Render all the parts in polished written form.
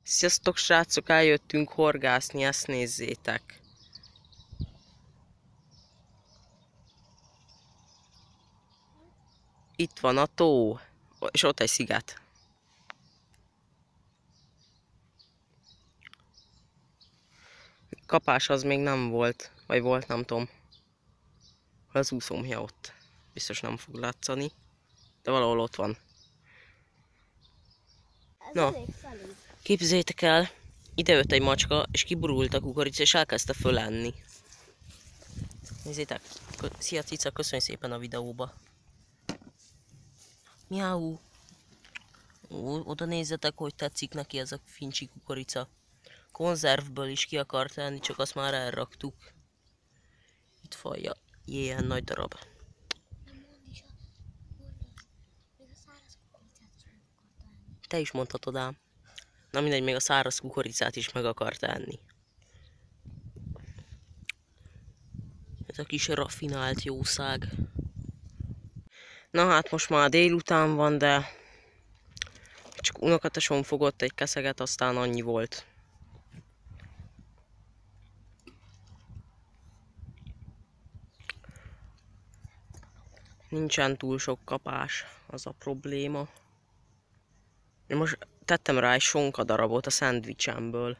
Sziasztok srácok, eljöttünk horgászni, ezt nézzétek. Itt van a tó, és ott egy sziget. Kapás az még nem volt, vagy volt, nem tudom. Az úszómja ott. Biztos nem fog látszani, de valahol ott van. Na, képzeljétek el, ide jött egy macska, és kiburult a kukorica, és elkezdte fölenni. Nézzétek! Szia cica, köszönj szépen a videóba! Miau! Oda nézzetek, hogy tetszik neki ez a fincsi kukorica. Konzervből is ki akart lenni, csak azt már elraktuk. Itt falja, ilyen nagy darab. Te is mondhatod ám. Na mindegy, még a száraz kukoricát is meg akart enni. Ez a kis raffinált jószág. Na hát most már délután van, de csak unokatesom fogott egy keszeget, aztán annyi volt. Nincsen túl sok kapás, az a probléma. Én most tettem rá egy sonkadarabot a szendvicsemből.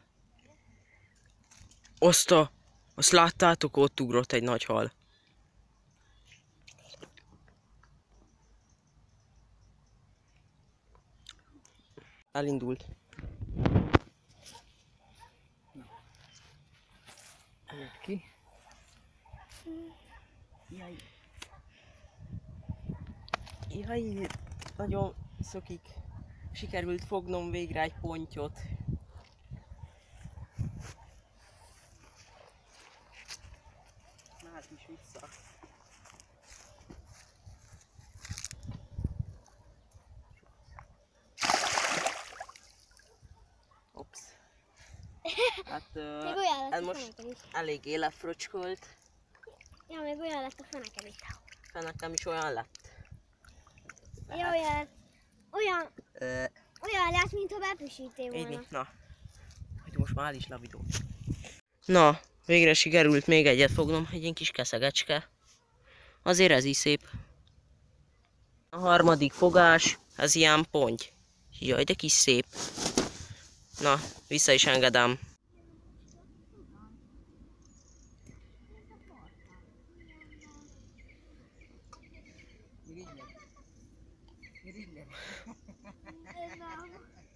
Azt láttátok, ott ugrott egy nagy hal. Elindult. Jött ki. Jaj, nagyon szokik. Sikerült fognom végre egy pontyot. Mehet is vissza. Ops. Hát ez most eléggé lefröcskölt. Ja, még olyan lett a feneken is. Fenekem is olyan lett. Ja, olyan lett, mintha bepüsítél volna. Így, na. Hogy most már el is lavidó. Na, végre sikerült még egyet fognom, egy ilyen kis keszegecske. Azért ez is szép. A harmadik fogás, ez ilyen ponty. Jaj, de kis szép. Na, vissza is engedem.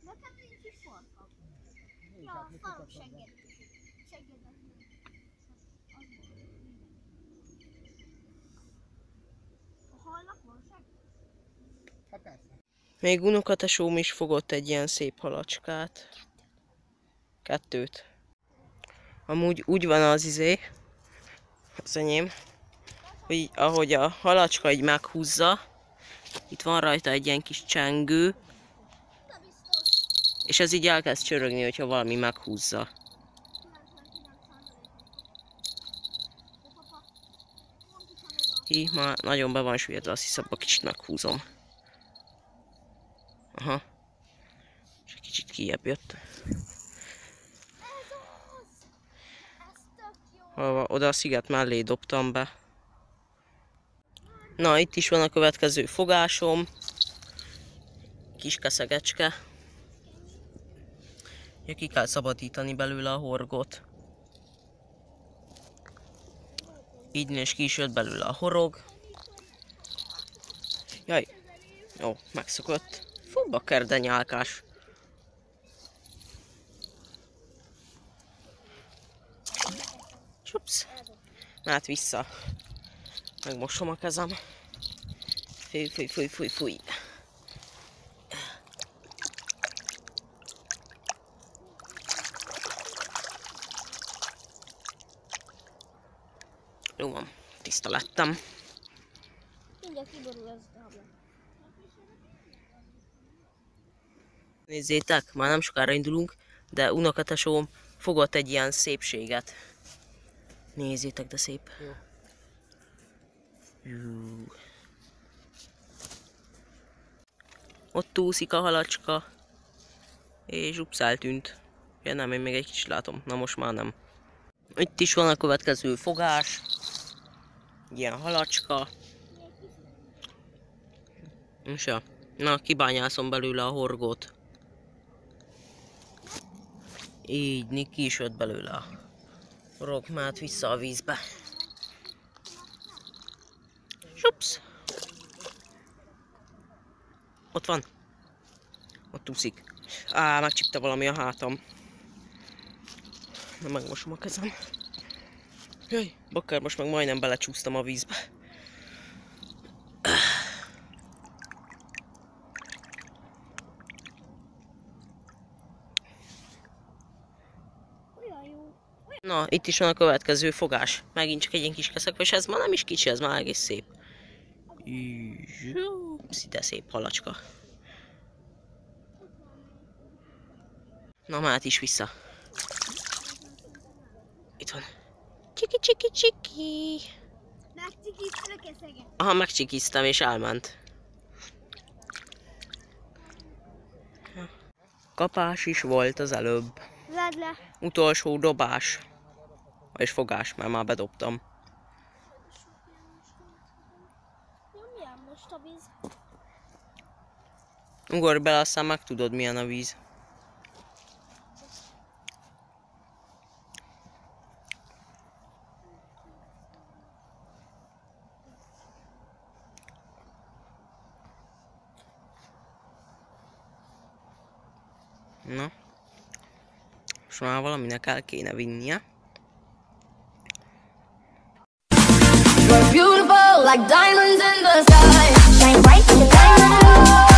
Nekem nincs is farkam. Ja, a farom segged. A halnak van segg? Hát persze. Még unokatesóm is fogott egy ilyen szép halacskát. Kettőt. Amúgy úgy van az enyém, hogy ahogy a halacska így meghúzza, itt van rajta egy ilyen kis csengő, és ez így elkezd csörögni, hogyha valami meghúzza. Már nagyon be van süllyedve, azt hiszem, a kicsit meghúzom. Aha. És egy kicsit kijebb jött. Oda a sziget mellé dobtam be. Na, itt is van a következő fogásom. Kis keszegecske. Ja, ki kell szabadítani belőle a horgot. Így és ki is jött belőle a horog. Jaj, jó, megszokott. Fú, bakker, de nyálkás. Csups. Mehet vissza. Megmosom a kezem. Fúj. Jó van, tiszta lettem. Mindjárt kiborul az a ablak. Nézzétek, már nem sokára indulunk, de unokatesóm fogott egy ilyen szépséget. Nézzétek, de szép. Jó. Ott úszik a halacska. És ups, eltűnt. Ja nem, én még egy kicsit látom. Na most már nem. Itt is van a következő fogás. Ilyen halacska. És ja. Na, kibányászom belőle a horgót. Így, ki is jött belőle a rogmát vissza a vízbe. Sups! Ott van. Ott úszik. Á, megcsipte valami a hátam. Na, megmosom a kezem. Jaj, bakker, most meg majdnem belecsúsztam a vízbe. Na, itt is van a következő fogás. Megint csak egy ilyen kis keszek, és ez már nem is kicsi, ez már egész szép. Szinte szép halacska. Na, már is vissza. Itt van. Csiki, csiki, csiki. Megcsikizted a keszeget? Aha, megcsikiztem és elment. Kapás is volt az előbb. Vedd le. Utolsó dobás. És fogás, mert már bedobtam. Jó, milyen most a víz? Ugorj bele, aztán megtudod, milyen a víz. Na. Most már valaminek el kéne vinnie. You're beautiful like diamonds in the sky. Shine bright like a diamond.